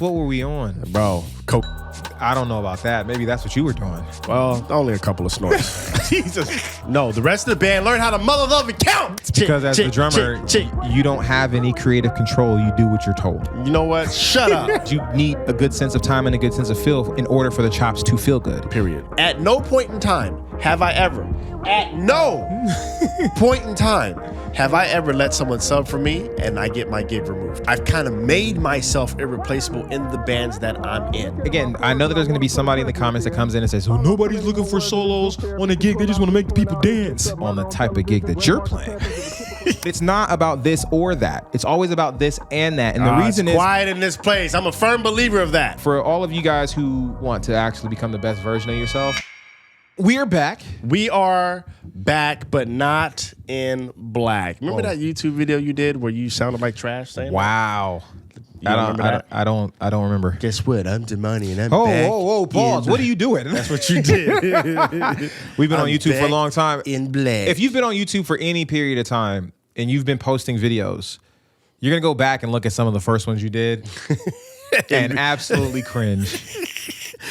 What were we on? Bro, I don't know about that. Maybe that's what you were doing. well, only a couple of snorts. Jesus. No, the rest of the band learn how to mother, love, and count. Because as the drummer, you don't have any creative control. You do what you're told. You know what? Shut up. You need a good sense of time and a good sense of feel in order for the chops to feel good. Period. At no point in time have I ever, at no point in time, have I ever let someone sub for me and I get my gig removed. I've kind of made myself irreplaceable in the bands that I'm in. Again, I know that there's going to be somebody in the comments that comes in and says, oh, nobody's looking for solos on a gig. They just want to make the people dance on the type of gig that you're playing. It's not about this or that. It's always about this and that. And the reason it's is quiet in this place. I'm a firm believer of that. For all of you guys who want to actually become the best version of yourself, we are back. We are back, but not in black. Remember that YouTube video you did where you sounded like trash saying wow. I don't remember. Guess what? I'm Damani and I'm back. Whoa, pause. What are you doing? That's what you did. We've been on YouTube for a long time. In black. If you've been on YouTube for any period of time and you've been posting videos, you're going to go back and look at some of the first ones you did and absolutely cringe.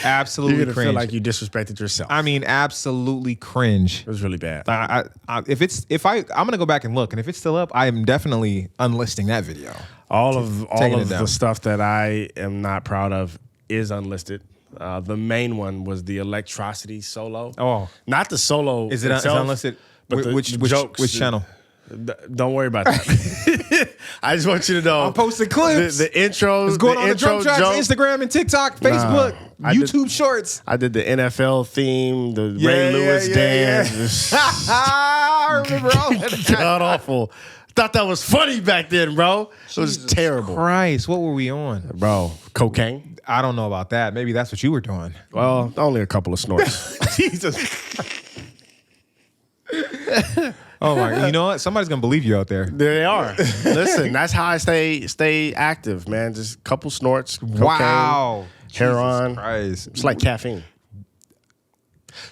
Absolutely You're gonna cringe. feel like you disrespected yourself. I mean, absolutely cringe. It was really bad. I'm gonna go back and look, and if it's still up, I am definitely unlisting that video. All of the stuff that I am not proud of is unlisted. The main one was the Electrocity solo. Oh, not the solo. Is it itself, unlisted? But Which jokes, channel? Don't worry about that. I just want you to know. I'm posting clips. The intros. It's going on the DrumTrax, Instagram and TikTok, Facebook, YouTube Shorts. I did the NFL theme, the Ray Lewis dance. I remember all that. God awful. Thought that was funny back then, bro. It was terrible. Christ, what were we on? Bro, cocaine? I don't know about that. Maybe that's what you were doing. Well, only a couple of snorts. Jesus. Oh my! You know what? Somebody's gonna believe you out there. They are. Listen, that's how I stay active, man. Just a couple snorts. Cocaine, wow. Heroin. Christ. It's like caffeine.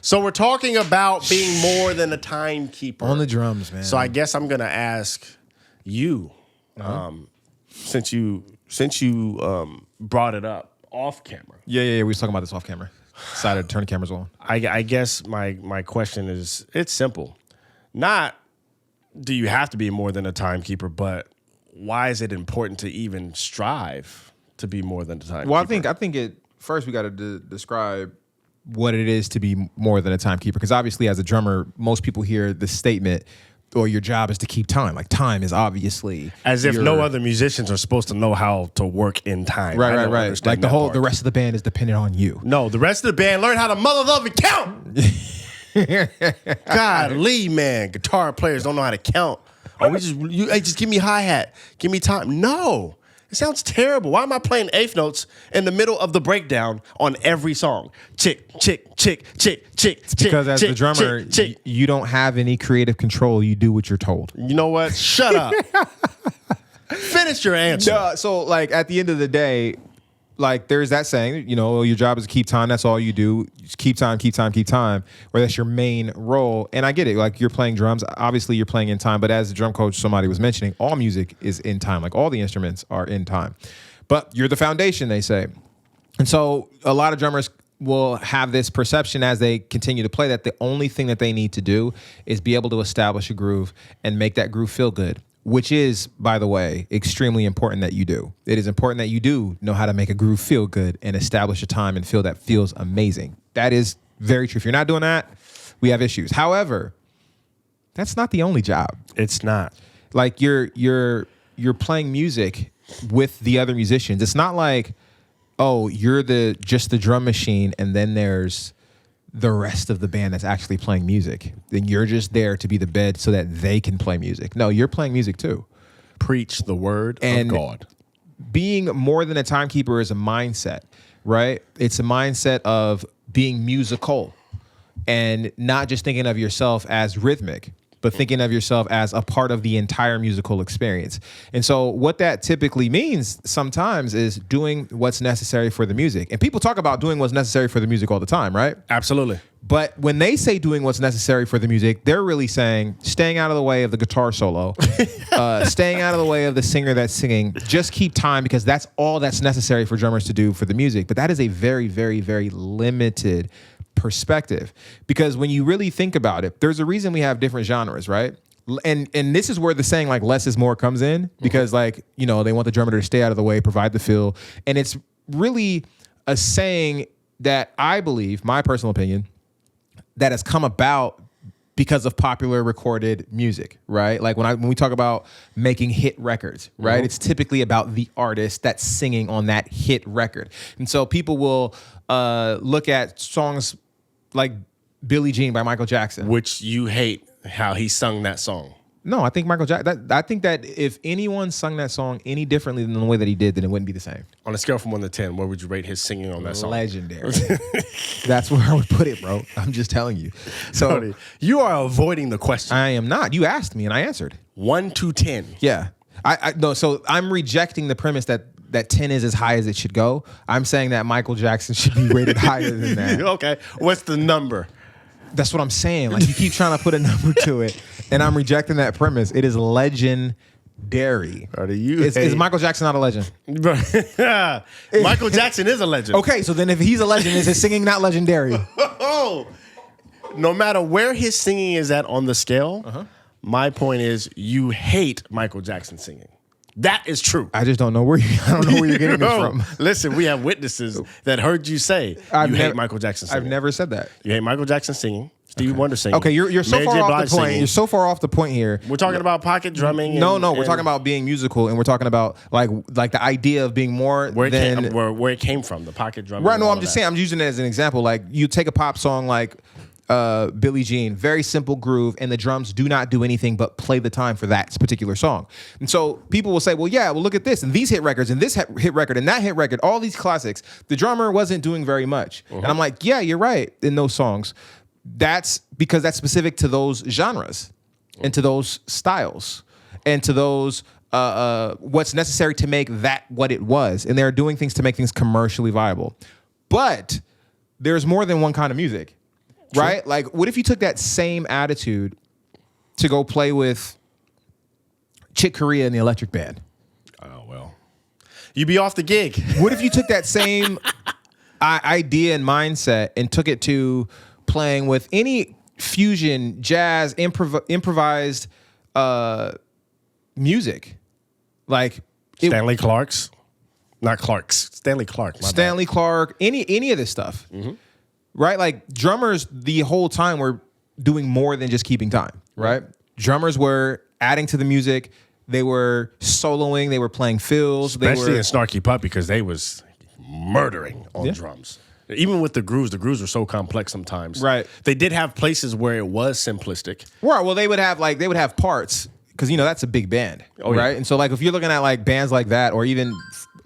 So we're talking about being more than a timekeeper on the drums, man. So I guess I'm gonna ask you, since you brought it up off camera. Yeah. We were talking about this off camera. Decided to turn the cameras on. I guess my question is, it's simple. Not do you have to be more than a timekeeper, but why is it important to even strive to be more than a timekeeper? Well, I think first we got to describe what it is to be more than a timekeeper, because obviously as a drummer, most people hear the statement, or your job is to keep time. Like time is obviously as if no other musicians are supposed to know how to work in time. Right. Like the rest of the band is dependent on you. No, the rest of the band learn how to mother, love, and count. Golly, man, guitar players don't know how to count. Or just give me hi-hat, give me time. No, it sounds terrible. Why am I playing eighth notes in the middle of the breakdown on every song? Chick, chick, chick, chick, chick. Because as the drummer, you don't have any creative control. You do what you're told. You know what? Shut up. Finish your answer. So, like, at the end of the day, like, there's that saying, you know, your job is to keep time. That's all you do. Just keep time, or that's your main role. And I get it. Like, you're playing drums. Obviously, you're playing in time. But as the drum coach, somebody was mentioning, all music is in time. Like, all the instruments are in time. But you're the foundation, they say. And so a lot of drummers will have this perception as they continue to play that the only thing that they need to do is be able to establish a groove and make that groove feel good. Which is, by the way, extremely important that you do. It is important that you do know how to make a groove feel good and establish a time and feel that feels amazing. That is very true. If you're not doing that, we have issues. However, that's not the only job. It's not. Like you're playing music with the other musicians. It's not like, oh, you're just the drum machine and then there's the rest of the band that's actually playing music. Then you're just there to be the bed so that they can play music. No, you're playing music too. Preach the word of God. Being more than a timekeeper is a mindset, right? It's a mindset of being musical and not just thinking of yourself as rhythmic, but thinking of yourself as a part of the entire musical experience. And so what that typically means sometimes is doing what's necessary for the music. And people talk about doing what's necessary for the music all the time, right? Absolutely. But when they say doing what's necessary for the music, they're really saying staying out of the way of the guitar solo, staying out of the way of the singer that's singing. Just keep time because that's all that's necessary for drummers to do for the music. But that is a very, very, very limited perspective, because when you really think about it, there's a reason we have different genres, right? And this is where the saying like less is more comes in, because like, you know, they want the drummer to stay out of the way, provide the feel. And it's really a saying that I believe, my personal opinion, that has come about because of popular recorded music, right? Like when we talk about making hit records, right? It's typically about the artist that's singing on that hit record. And so people will look at songs like Billie Jean by Michael Jackson. Which you hate how he sung that song. No, I think I think that if anyone sung that song any differently than the way that he did, then it wouldn't be the same. On a scale from 1 to 10, where would you rate his singing on that song? Legendary. That's where I would put it, bro. I'm just telling you. So Brody, you are avoiding the question. I am not. You asked me and I answered. 1 to 10. Yeah. No, so I'm rejecting the premise that 10 is as high as it should go. I'm saying that Michael Jackson should be rated higher than that. Okay. What's the number? That's what I'm saying. Like, you keep trying to put a number to it, and I'm rejecting that premise. It is legendary. Is Michael Jackson not a legend? Michael Jackson is a legend. Okay, so then if he's a legend, is his singing not legendary? No matter where his singing is at on the scale, my point is you hate Michael Jackson singing. That is true. I just don't know where you're getting this from. Listen, we have witnesses that heard you say hate Michael Jackson singing. I've never said that. You hate Michael Jackson singing. Stevie Wonder singing. Okay, you're so Mary far J. off Blige the point. singing. You're so far off the point here. We're talking about pocket drumming. No, we're talking about being musical, and we're talking about like the idea of being more where than it came from, the pocket drumming. Right. No, I'm just saying. I'm using it as an example. Like you take a pop song like Billie Jean, very simple groove, and the drums do not do anything but play the time for that particular song. And so people will say, well, yeah, well, look at this, and these hit records, and this hit record, and that hit record, all these classics, the drummer wasn't doing very much. And I'm like, yeah, you're right in those songs. That's because that's specific to those genres and to those styles and to those what's necessary to make that what it was. And they're doing things to make things commercially viable. But there's more than one kind of music. Right? Sure. Like, what if you took that same attitude to go play with Chick Corea and the Electric Band? Oh, well. You'd be off the gig. What if you took that same idea and mindset and took it to playing with any fusion, jazz, improvised music? Like Stanley Clark's? Not Clark's. Stanley Clark. Stanley Clark, any of this stuff. Right? Like drummers the whole time were doing more than just keeping time, right? Drummers were adding to the music. They were soloing. They were playing fills. Especially in Snarky Puppy, because they was murdering on drums. Even with the grooves were so complex sometimes. Right. They did have places where it was simplistic. Right. Well, they would have parts, because, you know, that's a big band, right? Yeah. And so, like, if you're looking at, like, bands like that, or even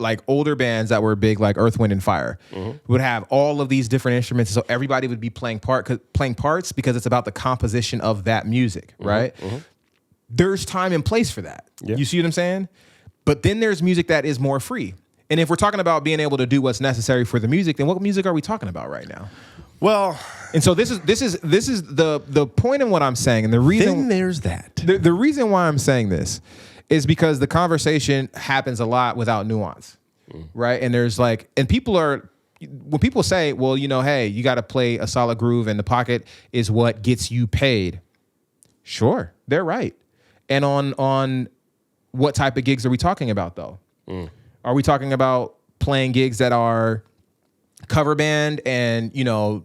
like older bands that were big, like Earth, Wind, and Fire, would have all of these different instruments. So everybody would be playing parts because it's about the composition of that music, right? There's time and place for that. Yeah. You see what I'm saying? But then there's music that is more free. And if we're talking about being able to do what's necessary for the music, then what music are we talking about right now? Well, and so this is the point in what I'm saying, and the reason then there's that. The reason why I'm saying this is because the conversation happens a lot without nuance, right? And there's like, and when people say, well, you know, hey, you got to play a solid groove and the pocket is what gets you paid. Sure, they're right. And on what type of gigs are we talking about though? Are we talking about playing gigs that are cover band and, you know,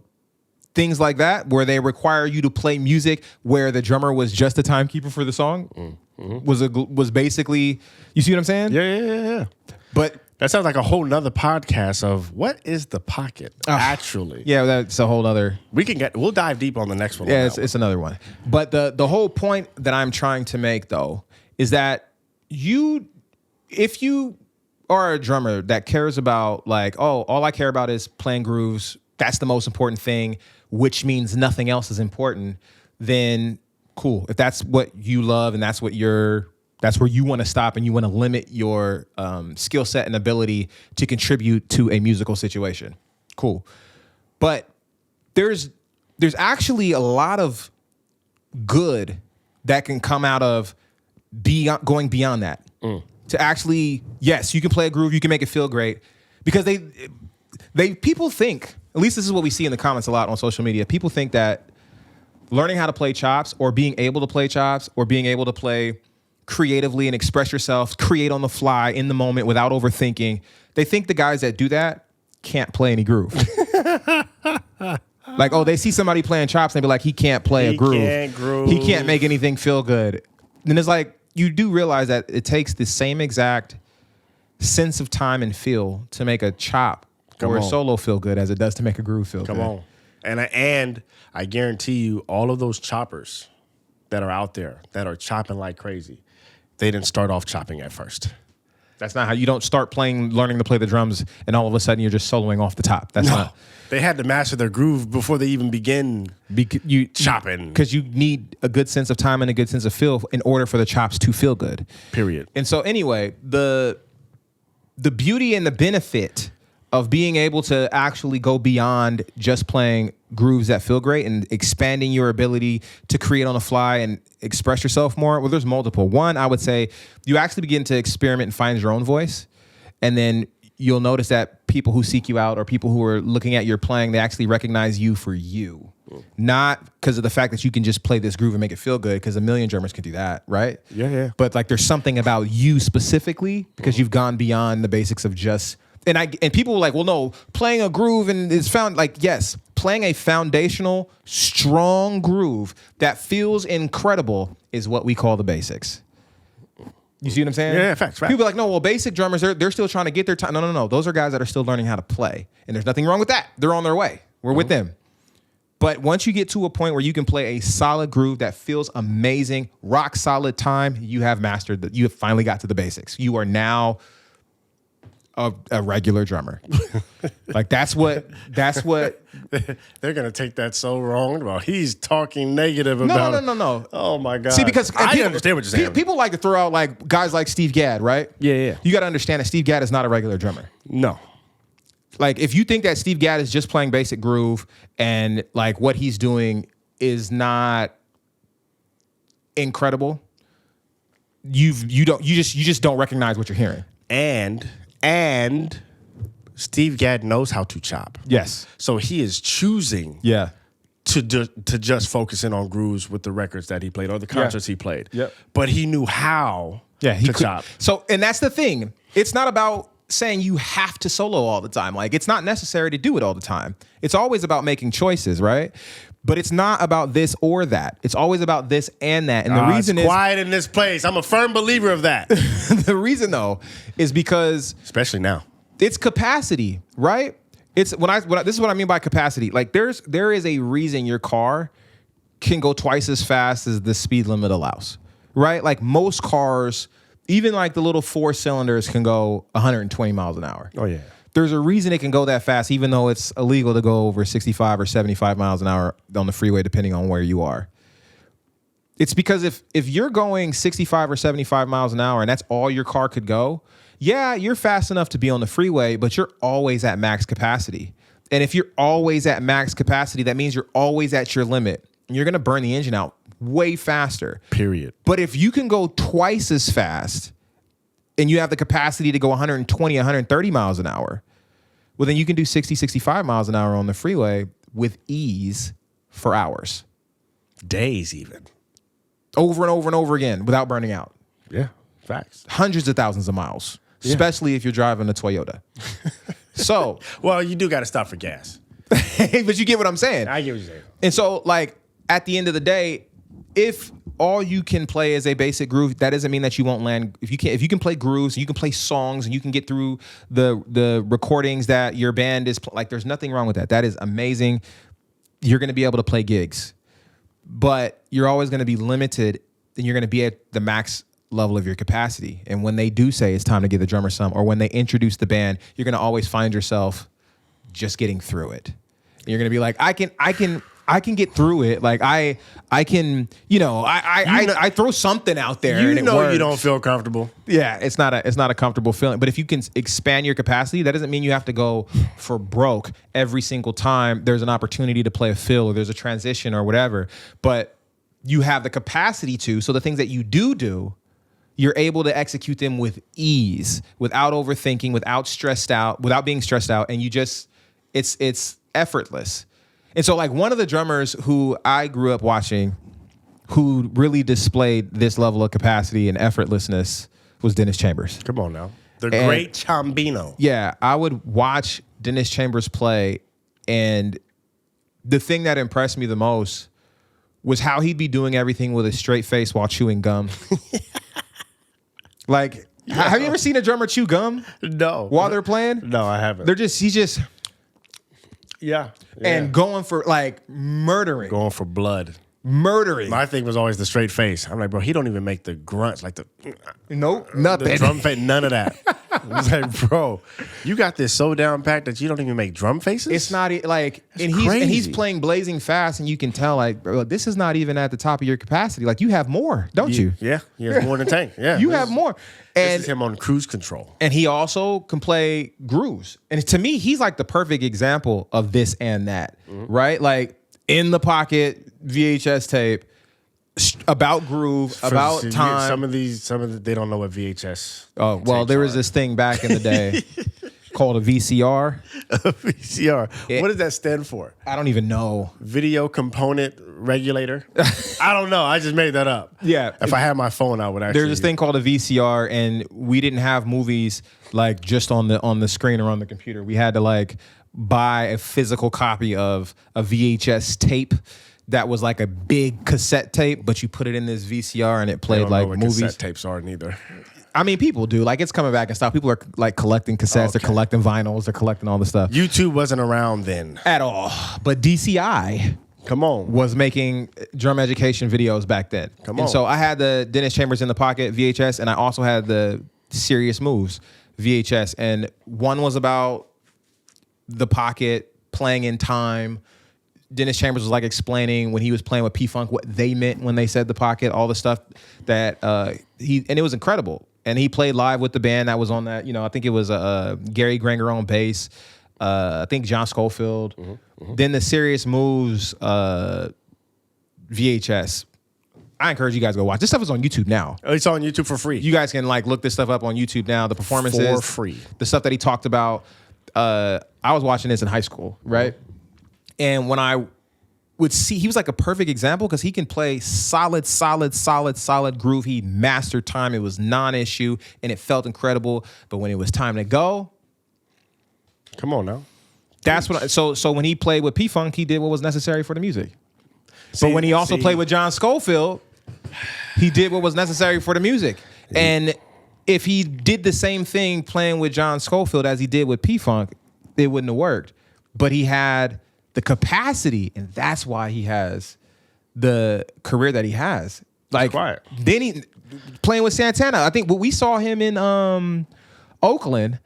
things like that, where they require you to play music where the drummer was just a timekeeper for the song? Was basically, you see what I'm saying? Yeah. But that sounds like a whole nother podcast of what is the pocket actually. Yeah, that's a whole other. We'll dive deep on the next one. Yeah, it's another one. But the whole point that I'm trying to make though is that if you are a drummer that cares about like, oh, all I care about is playing grooves, that's the most important thing, which means nothing else is important, then cool. If that's what you love and that's where you want to stop and you want to limit your skill set and ability to contribute to a musical situation, cool. But there's there's actually a lot of good that can come out of going beyond that. To actually, yes, you can play a groove, you can make it feel great, because people think, at least this is what we see in the comments a lot on social media, people think that learning how to play chops or being able to play chops or being able to play creatively and express yourself, create on the fly in the moment without overthinking, they think the guys that do that can't play any groove. Like, oh, they see somebody playing chops and they be like, he can't play a groove. He can't make anything feel good. And it's like, you do realize that it takes the same exact sense of time and feel to make a chop or a solo feel good as it does to make a groove feel good. Come on. And I guarantee you, all of those choppers that are out there that are chopping like crazy, they didn't start off chopping at first. That's not how you don't start learning to play the drums, and all of a sudden you're just soloing off the top. That's not. They had to master their groove before they even begin chopping. Because you need a good sense of time and a good sense of feel in order for the chops to feel good. Period. And so anyway, the beauty and the benefit of being able to actually go beyond just playing grooves that feel great and expanding your ability to create on the fly and express yourself more, well, there's multiple. One, I would say you actually begin to experiment and find your own voice. And then you'll notice that people who seek you out or people who are looking at your playing, they actually recognize you for you. Not because of the fact that you can just play this groove and make it feel good, because a million drummers can do that, right? Yeah. But like there's something about you specifically because you've gone beyond the basics of just... And people were like, well, no, playing a groove and it's found like, yes, playing a foundational, strong groove that feels incredible is what we call the basics. You see what I'm saying? Yeah, facts. People are like, no, well, basic drummers, they're still trying to get their time. No. Those are guys that are still learning how to play. And there's nothing wrong with that. They're on their way. We're with them. But once you get to a point where you can play a solid groove that feels amazing, rock solid time, you have mastered you have finally got to the basics. You are now a regular drummer. Like that's what they're gonna take that so wrong. Well, he's talking negative about No. Oh my God. See, because I understand what you're saying. People like to throw out like guys like Steve Gadd, right? Yeah. You got to understand that Steve Gadd is not a regular drummer. No. Like if you think that Steve Gadd is just playing basic groove and like what he's doing is not incredible, you just don't recognize what you're hearing. And Steve Gadd knows how to chop. Yes. So he is choosing to just focus in on grooves with the records that he played or the concerts he played. Yep. But he knew how to chop. So, and that's the thing. It's not about saying you have to solo all the time. Like, it's not necessary to do it all the time. It's always about making choices, right? But it's not about this or that. It's always about this and that. And the reason it's quiet in this place. I'm a firm believer of that. The reason, though, is because... especially now. It's capacity, right? It's this is what I mean by capacity. Like, there is a reason your car can go twice as fast as the speed limit allows, right? Like, most cars, even like the little 4 cylinders, can go 120 miles an hour. Oh, yeah. There's a reason it can go that fast, even though it's illegal to go over 65 or 75 miles an hour on the freeway, depending on where you are. It's because if you're going 65 or 75 miles an hour and that's all your car could go, yeah, you're fast enough to be on the freeway, but you're always at max capacity. And if you're always at max capacity, that means you're always at your limit. And you're going to burn the engine out way faster. Period. But if you can go twice as fast and you have the capacity to go 120, 130 miles an hour, well, then you can do 60, 65 miles an hour on the freeway with ease for hours. Days even. Over and over and over again without burning out. Yeah, facts. Hundreds of thousands of miles, especially if you're driving a Toyota. So. Well, you do got to stop for gas. But you get what I'm saying. I get what you're saying. And so, like, at the end of the day, if all you can play is a basic groove, that doesn't mean that you won't land. If you can play grooves, you can play songs, and you can get through the recordings that your band is like. There's nothing wrong with that. That is amazing. You're going to be able to play gigs, but you're always going to be limited, and you're going to be at the max level of your capacity. And when they do say it's time to give the drummer some, or when they introduce the band, you're going to always find yourself just getting through it. And you're going to be like, I can I can get through it. Like I can, I throw something out there. You and it know works. you don't feel comfortable. Yeah, it's not a comfortable feeling. But if you can expand your capacity, that doesn't mean you have to go for broke every single time there's an opportunity to play a fill or there's a transition or whatever. But you have the capacity to. So the things that you do, you're able to execute them with ease, without overthinking, without being stressed out, and you just it's effortless. And so like one of the drummers who I grew up watching who really displayed this level of capacity and effortlessness was Dennis Chambers. Come on now. The great Chambino. Yeah, I would watch Dennis Chambers play, and the thing that impressed me the most was how he'd be doing everything with a straight face while chewing gum. Like, have you ever seen a drummer chew gum? No. While they're playing? No, I haven't. He's just... Yeah. And going for, like, murdering. Going for blood. Murdering. My thing was always the straight face. I'm like, bro, he don't even make the grunts, like the... Nope, nothing. The drum face, none of that. It's like, bro, you got this so down packed that you don't even make drum faces? It's not like, and he's playing blazing fast, and you can tell, like, bro, this is not even at the top of your capacity. Like, you have more, don't you? Yeah, he has more than Tank. Yeah, you have more. And this is him on cruise control. And he also can play grooves. And to me, he's like the perfect example of this and that, right? Like, in the pocket, VHS tape, about groove, about time. Some of the, they don't know what VHS. Oh, well, there was this thing back in the day called a VCR. VCR. What does that stand for? I don't even know. Video component regulator. I don't know. I just made that up. Yeah. If I had my phone, I would actually. There's this thing called a VCR, and we didn't have movies like just on the screen or on the computer. We had to like buy a physical copy of a VHS tape that was like a big cassette tape, but you put it in this VCR and it played like movies. Cassette tapes are neither. I mean, people do. Like, it's coming back and stuff. People are like collecting cassettes, they're collecting vinyls, they're collecting all the stuff. YouTube wasn't around then At all. But DCI Come on. was making drum education videos back then. Come on. And so I had the Dennis Chambers in the Pocket VHS, and I also had the Serious Moves VHS. And one was about the pocket, playing in time. Dennis Chambers was like explaining when he was playing with P-Funk what they meant when they said the pocket, all the stuff that and it was incredible. And he played live with the band that was on that, I think it was Gary Granger on bass, I think John Schofield. Then the Serious Moves VHS. I encourage you guys to go watch. This stuff is on YouTube now. Oh, it's on YouTube for free. You guys can like look this stuff up on YouTube now. The performances. For free. The stuff that he talked about. I was watching this in high school, right? And when I would see, he was like a perfect example because he can play solid groove. He mastered time. It was non-issue and it felt incredible. But when it was time to go, come on now. That's what. So when he played with P-Funk, he did what was necessary for the music. But when he also played with John Schofield, he did what was necessary for the music. And if he did the same thing playing with John Schofield as he did with P-Funk, it wouldn't have worked. But he had the capacity, and that's why he has the career that he has. Like, then he playing with Santana. I think we saw him in Oakland.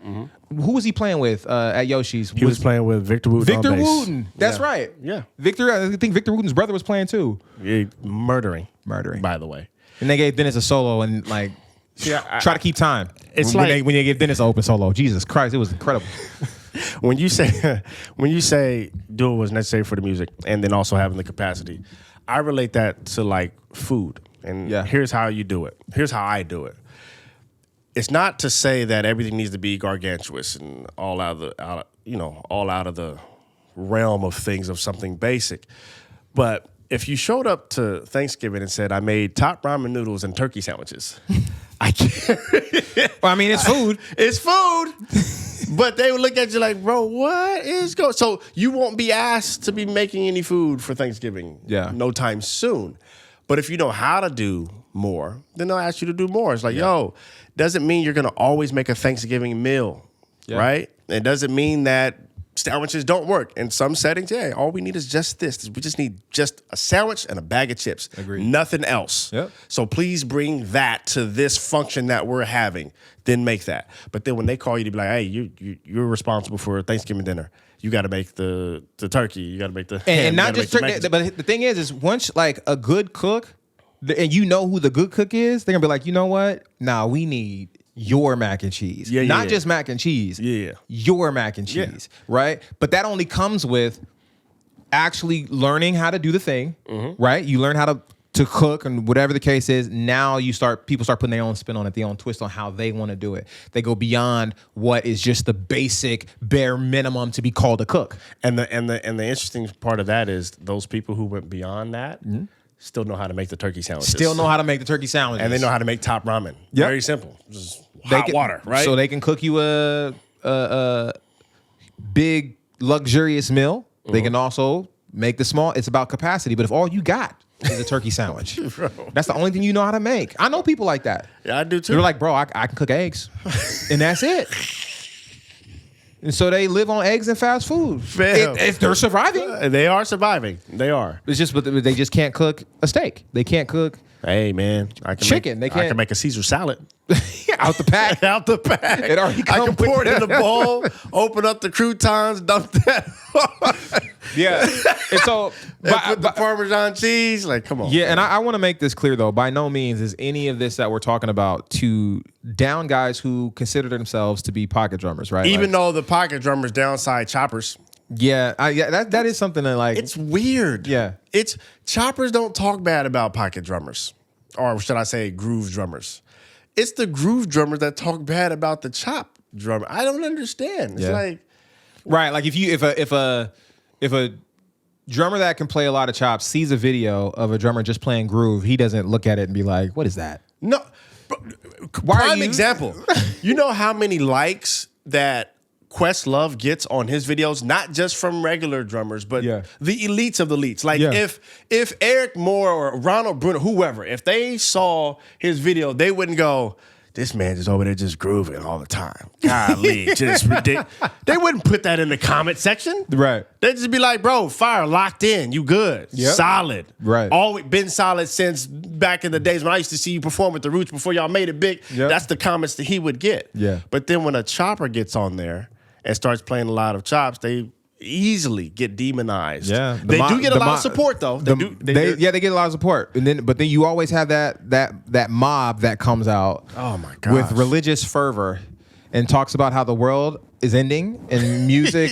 Who was he playing with at Yoshi's? He was playing with Victor Wooten. Victor Wooten. That's right. Yeah. Victor. I think Victor Wooten's brother was playing too. Yeah, murdering. By the way. And they gave Dennis a solo and like try to keep time. It's when they gave Dennis an open solo. Jesus Christ, it was incredible. When you say do what was necessary for the music and then also having the capacity, I relate that to like food. And here's how you do it. Here's how I do it. It's not to say that everything needs to be gargantuous and all out of the realm of things of something basic. But if you showed up to Thanksgiving and said, I made top ramen noodles and turkey sandwiches, I can't. Well, I mean, it's food. It's food. But they would look at you like, bro, what is going on? So you won't be asked to be making any food for Thanksgiving no time soon. But if you know how to do more, then they'll ask you to do more. It's like, doesn't mean you're going to always make a Thanksgiving meal, right? It doesn't mean that sandwiches don't work. In some settings, yeah, all we need is just this. We just need just a sandwich and a bag of chips. Agreed. Nothing else. Yep. So please bring that to this function that we're having. Then make that. But then when they call you to be like, hey, you're responsible for Thanksgiving dinner. You got to make the turkey. You got to make the ham, and not just turkey. But the thing is once like a good cook, and you know who the good cook is, they're gonna be like, you know what? Nah, we need your mac and cheese. Not just mac and cheese. Yeah. Your mac and cheese. Right? But that only comes with actually learning how to do the thing. Right? You learn how to cook and whatever the case is. Now people start putting their own spin on it, their own twist on how they want to do it. They go beyond what is just the basic bare minimum to be called a cook. And the interesting part of that is those people who went beyond that still know how to make the turkey sandwiches. And they know how to make top ramen. Yep. Very simple. Just hot water, right? So they can cook you a big luxurious meal. They can also make the small. It's about capacity. But if all you got is a turkey sandwich, that's the only thing you know how to make. I know people like that. Yeah, I do too. They're like, bro, I can cook eggs, and that's it. And so they live on eggs and fast food. If they're surviving. They are surviving. They are. It's just, but they just can't cook a steak. They can't cook. Hey man, I can chicken. I can make a Caesar salad. Out the pack. Out the pack. It already I can pour it in a bowl, open up the croutons, dump that. Yeah. And so put the Parmesan cheese. Like, come on. Yeah, and I want to make this clear though. By no means is any of this that we're talking about to down guys who consider themselves to be pocket drummers, right? Even though the pocket drummers downside choppers. Yeah, that is something that like it's weird. Yeah, it's choppers don't talk bad about pocket drummers, or should I say groove drummers? It's the groove drummers that talk bad about the chop drummer. I don't understand. It's like right, like if a drummer that can play a lot of chops sees a video of a drummer just playing groove, he doesn't look at it and be like, "What is that?" No, prime example. You know how many likes that Questlove gets on his videos, not just from regular drummers, but the elites of the elites. Like if Eric Moore or Ronald Bruno, whoever, if they saw his video, they wouldn't go, this man is over there just grooving all the time. Golly, just ridiculous. They wouldn't put that in the comment section. Right. They'd just be like, bro, fire, locked in, you good, solid. Right. Always been solid since back in the days when I used to see you perform with the Roots before y'all made it big. Yep. That's the comments that he would get. Yeah. But then when a chopper gets on there and starts playing a lot of chops, they easily get demonized. Yeah, they do get a lot of support though. They get a lot of support, but then you always have that mob that comes out. Oh my god, with religious fervor and talks about how the world is ending and music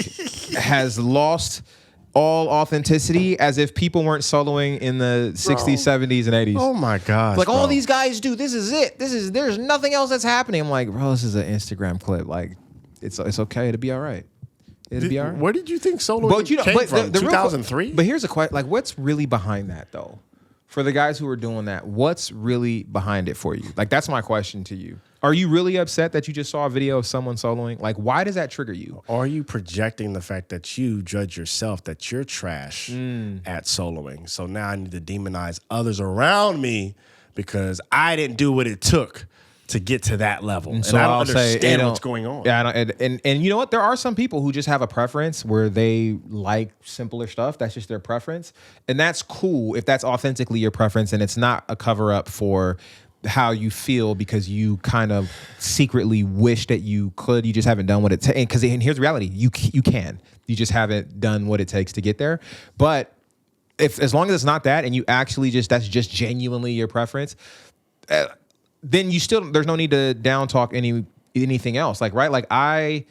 has lost all authenticity, as if people weren't soloing in the 60s, 70s, and 80s. Oh my god, like all these guys do. This is it. There's nothing else that's happening. I'm like, bro, this is an Instagram clip. Like, it's okay to be all right. It'll be all right. Where did you think solo came from? 2003? But here's a question. Like, what's really behind that, though? For the guys who are doing that, what's really behind it for you? Like, that's my question to you. Are you really upset that you just saw a video of someone soloing? Like, why does that trigger you? Or are you projecting the fact that you judge yourself that you're trash at soloing? So now I need to demonize others around me because I didn't do what it took to get to that level. And so I don't understand what's going on. Yeah, and you know what? There are some people who just have a preference where they like simpler stuff. That's just their preference. And that's cool if that's authentically your preference and it's not a cover up for how you feel because you kind of secretly wish that you could. You just haven't done what it takes. And here's the reality. You can. You just haven't done what it takes to get there. But as long as it's not that and you actually that's just genuinely your preference, then there's no need to down talk anything else. Like, right? Like I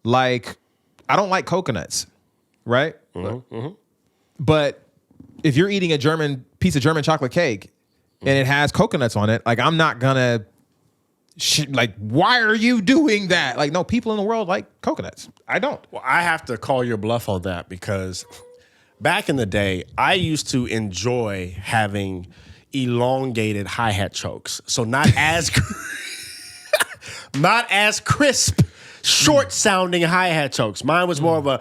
don't like coconuts, right? But if you're eating a piece of German chocolate cake and it has coconuts on it, like I'm not gonna like, why are you doing that? Like, no, people in the world like coconuts. I don't. Well, I have to call your bluff on that because back in the day, I used to enjoy having elongated hi-hat chokes. So not as crisp, short sounding hi-hat chokes. Mine was more of a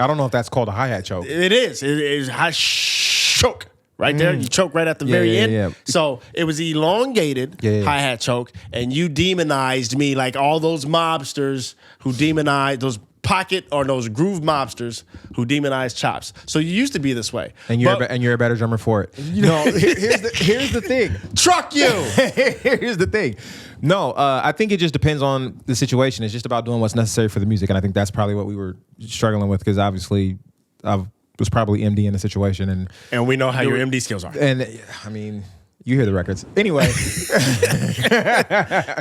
I don't know if that's called a hi-hat choke. It is. It is high choke. Right there, you choke right at the very end. Yeah. So it was elongated hi-hat choke, and you demonized me like all those mobsters who demonized those pocket or those groove mobsters who demonize chops. So you used to be this way. And you're a better drummer for it. No, here's the thing. Truck you. Here's the thing. No, I think it just depends on the situation. It's just about doing what's necessary for the music. And I think that's probably what we were struggling with, because obviously I was probably MD in the situation. And we know how your MD skills are. And I mean, you hear the records. Anyway.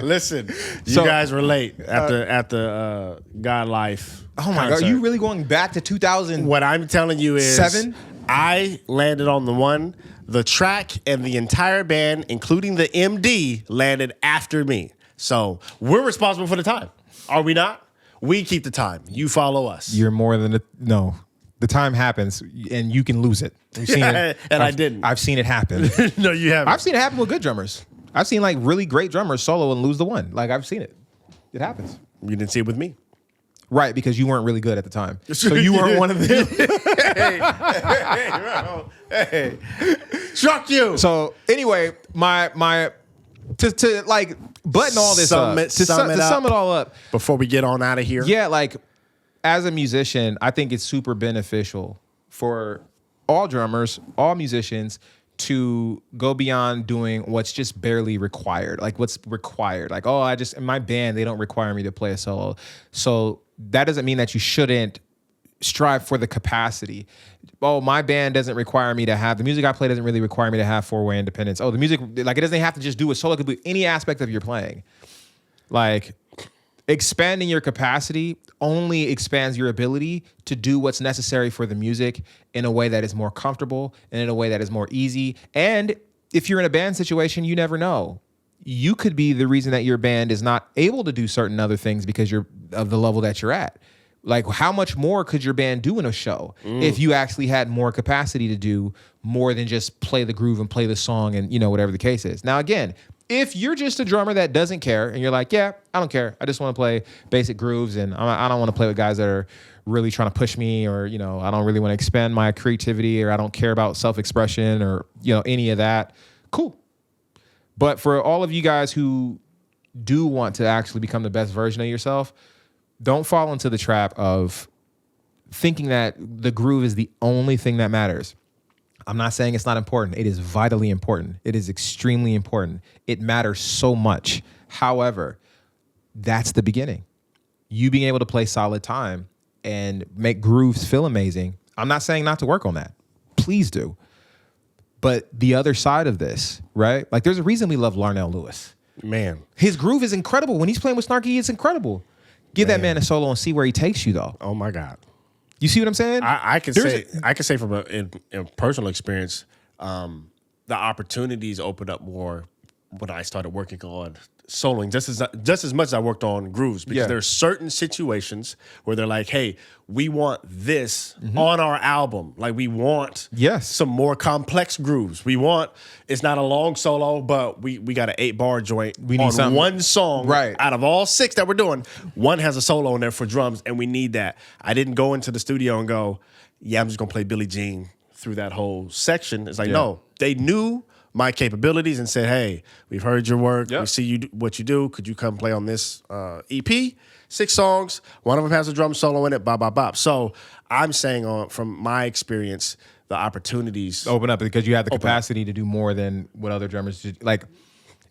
Listen, you guys relate at the God Life. Oh my God, are you really going back to 2000? What I'm telling you is 7? I landed on the one. The track and the entire band, including the MD, landed after me. So we're responsible for the time. Are we not? We keep the time. You follow us. You're more than no. The time happens, and you can lose it. We've seen it. And I didn't. I've seen it happen. No, you haven't. I've seen it happen with good drummers. I've seen like really great drummers solo and lose the one. Like I've seen it. It happens. You didn't see it with me. Right, because you weren't really good at the time. So you weren't one of them. Hey. Struck you. So anyway, my to like button all this up. To sum it all up. Before we get on out of here. Yeah, like as a musician, I think it's super beneficial for all drummers, all musicians, to go beyond doing what's just barely required. Like what's required. Like, oh, in my band, they don't require me to play a solo. So that doesn't mean that you shouldn't strive for the capacity. Oh, my band doesn't require me to have, the music I play doesn't really require me to have 4-way independence. Oh, the music, like it doesn't have to just do a solo, it could be any aspect of your playing. Like expanding your capacity only expands your ability to do what's necessary for the music in a way that is more comfortable and in a way that is more easy. And if you're in a band situation, you never know. You could be the reason that your band is not able to do certain other things because you're of the level that you're at. Like how much more could your band do in a show if you actually had more capacity to do more than just play the groove and play the song and, you know, whatever the case is. Now, again, if you're just a drummer that doesn't care and you're like, yeah, I don't care. I just want to play basic grooves and I don't want to play with guys that are really trying to push me, or, you know, I don't really want to expand my creativity, or I don't care about self-expression or, you know, any of that. Cool. But for all of you guys who do want to actually become the best version of yourself, don't fall into the trap of thinking that the groove is the only thing that matters. I'm not saying it's not important. It is vitally important. It is extremely important. It matters so much. However, that's the beginning. You being able to play solid time and make grooves feel amazing. I'm not saying not to work on that. Please do. But the other side of this, right? Like there's a reason we love Larnell Lewis. Man. His groove is incredible. When he's playing with Snarky, it's incredible. Give that man a solo and see where he takes you, though. Oh my God. You see what I'm saying? I can say from a personal experience, the opportunities opened up more when I started working on soloing, just as much as I worked on grooves, because there's certain situations where they're like, hey, we want this on our album. Like we want some more complex grooves. We want, it's not a long solo, but we got an 8-bar joint on one song. Right. Out of all 6 that we're doing, one has a solo in there for drums, and we need that. I didn't go into the studio and go, yeah, I'm just gonna play Billie Jean through that whole section. It's like, no, they knew my capabilities and said, hey, we've heard your work. We see what you do. Could you come play on this EP? 6 songs. One of them has a drum solo in it. Bop, bop, bop. So I'm saying from my experience, the opportunities open up because you have the capacity to do more than what other drummers do. Like,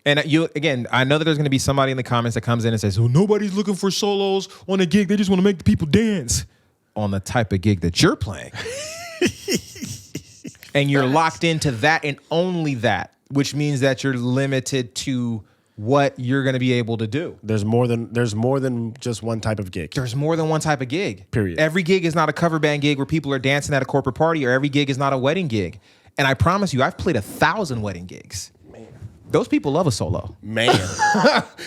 and again, I know that there's going to be somebody in the comments that comes in and says, well, nobody's looking for solos on a gig. They just want to make the people dance on the type of gig that you're playing. And you're locked into that and only that, which means that you're limited to what you're going to be able to do. There's more than just one type of gig. There's more than one type of gig. Period. Every gig is not a cover band gig where people are dancing at a corporate party, or every gig is not a wedding gig. And I promise you, I've played 1,000 wedding gigs. Man. Those people love a solo. Man.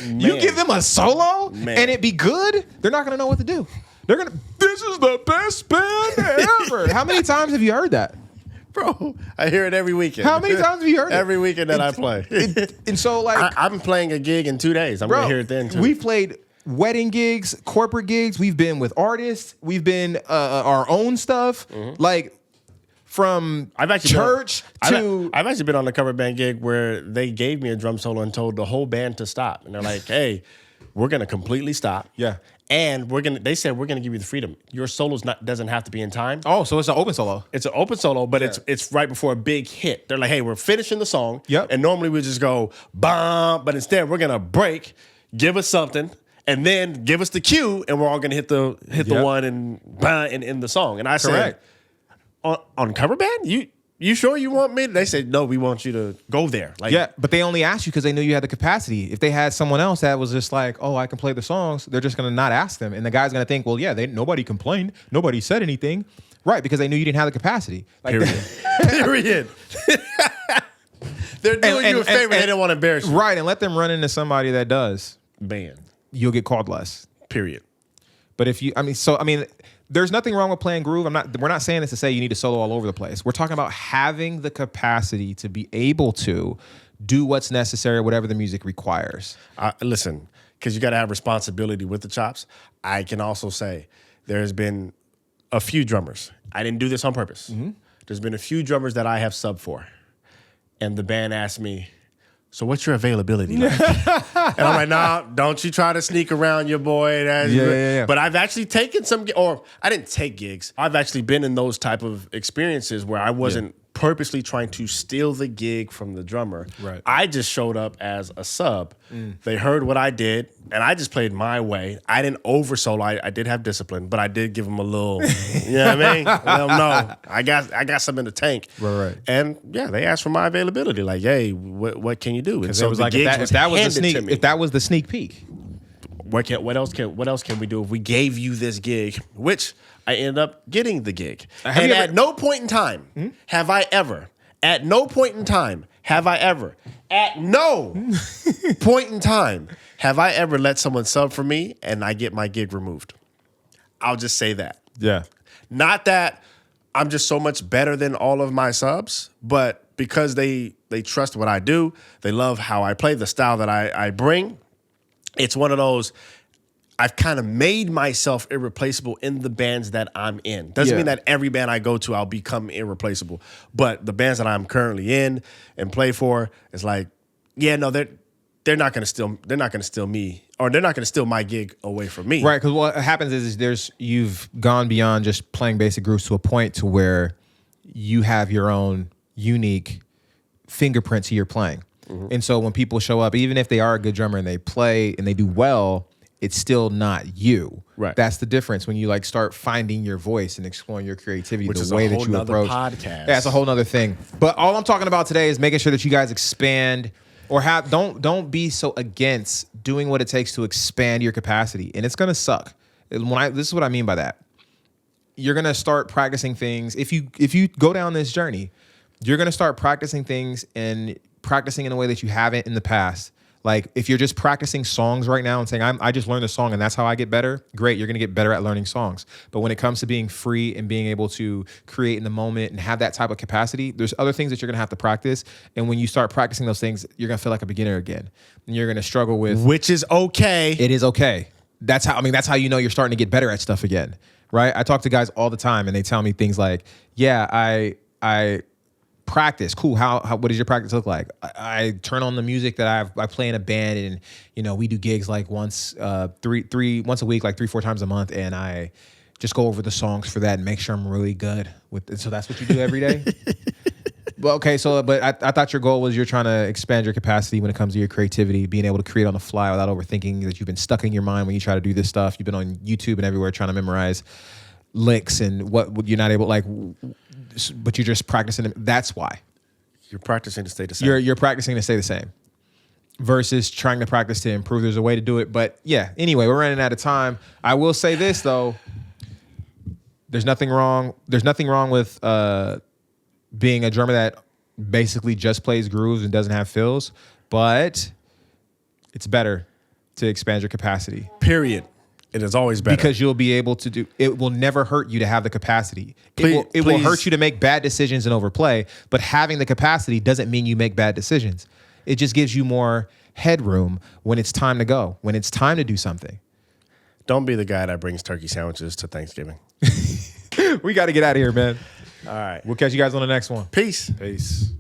You give them a solo and it be good, they're not going to know what to do. They're going to, this is the best band ever. How many times have you heard that? Bro, I hear it every weekend. How many times have you heard it? Every weekend that I play. And so, like, I'm playing a gig in 2 days. I'm going to hear it then, too. We've played wedding gigs, corporate gigs. We've been with artists. We've been our own stuff. Like, from church to... I've actually been on a cover band gig where they gave me a drum solo and told the whole band to stop. And they're like, hey, we're going to completely stop. Yeah. And they said we're gonna give you the freedom. Your solo doesn't have to be in time. Oh, so it's an open solo. It's an open solo, but it's right before a big hit. They're like, hey, we're finishing the song. Yep. And normally we just go bam, but instead we're gonna break, give us something, and then give us the cue, and we're all gonna hit the one and bam and end the song. And I said, on cover band, you sure you want me? They said, no, we want you to go there. Like, yeah, but they only asked you because they knew you had the capacity. If they had someone else that was just like, oh, I can play the songs, they're just going to not ask them. And the guy's going to think, well, yeah, nobody complained. Nobody said anything. Right, because they knew you didn't have the capacity. Like, period. Period. They're doing you a favor. They didn't want to embarrass you. Right, and let them run into somebody that does. Man. You'll get called less. Period. But if you, there's nothing wrong with playing groove. We're not saying this to say you need to solo all over the place. We're talking about having the capacity to be able to do what's necessary, whatever the music requires. Listen, because you got to have responsibility with the chops. I can also say there's been a few drummers. I didn't do this on purpose. Mm-hmm. There's been a few drummers that I have subbed for. And the band asked me, so what's your availability like? And I'm like, nah, don't you try to sneak around your boy. Yeah. But I've actually taken I didn't take gigs. I've actually been in those type of experiences where I wasn't purposely trying to steal the gig from the drummer. Right. I just showed up as a sub. They heard what I did, and I just played my way. I didn't over solo. I did have discipline, but I did give them a little, you know what I mean? Let them know I got some in the tank. Right. And yeah, they asked for my availability. Like, hey, what can you do? And so it was like if that was the sneak peek. What else can we do if we gave you this gig? Which I ended up getting the gig. At no point in time have I ever let someone sub for me and I get my gig removed. I'll just say that. Yeah. Not that I'm just so much better than all of my subs, but because they trust what I do, they love how I play, the style that I bring. It's one of those, I've kind of made myself irreplaceable in the bands that I'm in. Doesn't mean that every band I go to, I'll become irreplaceable. But the bands that I'm currently in and play for, it's like, yeah, no, they're not gonna steal me, or they're not gonna steal my gig away from me. Right, because what happens is you've gone beyond just playing basic grooves to a point to where you have your own unique fingerprint to your playing. Mm-hmm. And so when people show up, even if they are a good drummer and they play and they do well, it's still not you. Right. That's the difference when you like start finding your voice and exploring your creativity, which the way that you approach. Podcast. Yeah, that's a whole nother thing. But all I'm talking about today is making sure that you guys expand or don't be so against doing what it takes to expand your capacity. And it's gonna suck. This is what I mean by that. You're gonna start practicing things. If you go down this journey, you're gonna start practicing things and practicing in a way that you haven't in the past. Like if you're just practicing songs right now and saying, I just learned a song and that's how I get better, great, you're gonna get better at learning songs. But when it comes to being free and being able to create in the moment and have that type of capacity, there's other things that you're gonna have to practice. And when you start practicing those things, you're gonna feel like a beginner again. And you're gonna struggle with. Which is okay. It is okay. That's how you know you're starting to get better at stuff again, right? I talk to guys all the time and they tell me things like, yeah, I practice. Cool. What does your practice look like? I turn on the music that I play in a band, and we do gigs like once a week, like 3-4 times a month, and I just go over the songs for that and make sure I'm really good with it. So that's what you do every day. Well, okay. But I thought your goal was you're trying to expand your capacity when it comes to your creativity, being able to create on the fly without overthinking, that you've been stuck in your mind when you try to do this stuff. You've been on YouTube and everywhere trying to memorize licks and what you're not able, like, but you're just practicing them. That's why. You're practicing to stay the same. You're practicing to stay the same versus trying to practice to improve. There's a way to do it. But yeah, anyway, we're running out of time. I will say this though. There's nothing wrong with being a drummer that basically just plays grooves and doesn't have fills, but it's better to expand your capacity. Period. It is always better. Because you'll be able to do, it will never hurt you to have the capacity. It will hurt you to make bad decisions and overplay, but having the capacity doesn't mean you make bad decisions. It just gives you more headroom when it's time to go, when it's time to do something. Don't be the guy that brings turkey sandwiches to Thanksgiving. We got to get out of here, man. All right. We'll catch you guys on the next one. Peace. Peace.